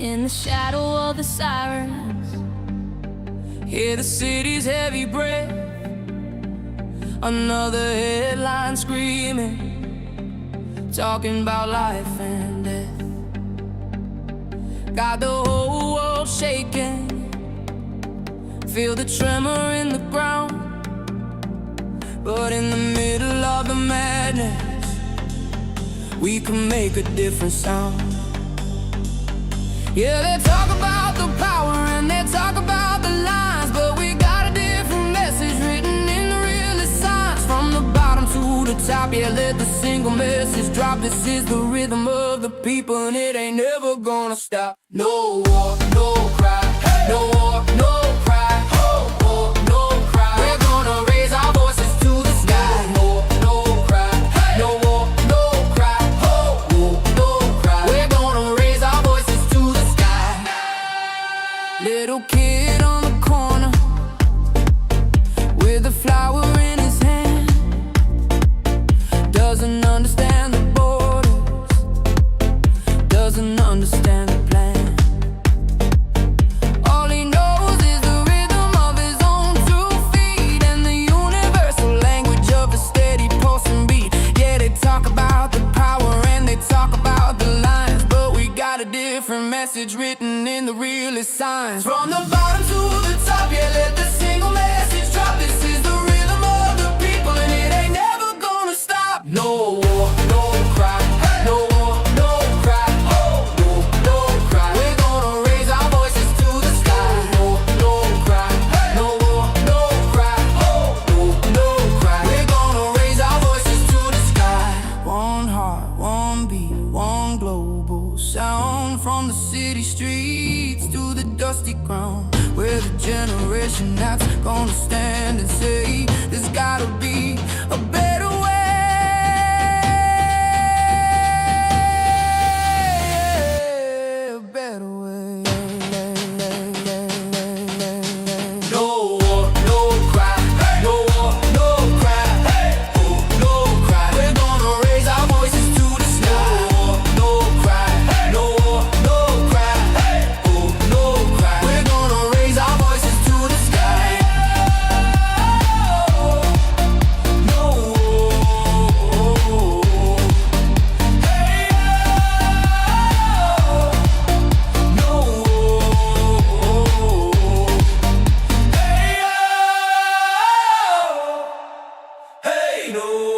in the shadow of the sirens. Hear the city's heavy breath, another headline screaming, talking about life and death. Got the whole world shaking, feel the tremor in the ground. But in the middle of the madness, we can make a different sound. Yeah, they talk about the power and they talk about the lines, but we got a different message written in the realest signs. From the bottom to the top, yeah, let the single message drop. This is the rhythm of the people and it ain't never gonna stop. No war, no cry, no war, no cry, no war, no cry. We're gonna raise our voices to the sky. No, no cry, no war, no cry, no war, no cry. We're gonna raise our voices to the sky. Little kid on the corner with a flower in his hand, doesn't understand the borders, doesn't understand the plan. All he knows is the rhythm of his own 2 feet and the universal language of a steady pulsing beat. Yeah, they talk about the power and they talk about the lines, but we got a different message written in the realest signs. From the bottom to the top, yeah, let the single message drop. This is the rhythm of the people and it ain't never gonna stop. No war, no cry, no war, no cry, no war, no cry. We're gonna raise our voices to the sky. No, no cry, no war, no cry, no war, no cry. We're gonna raise our voices to the sky. One heart, one beat, one global sound. From the city streets to the dusty ground, we're the generation that's gonna stand and say there's gotta be a better way. A better way. No war, no cry, no war, no cry, oh, no cry. We're gonna raise our voices to the sky. No cry, no war, no cry, oh, no cry. We're gonna raise our voices to the sky. No hey, no.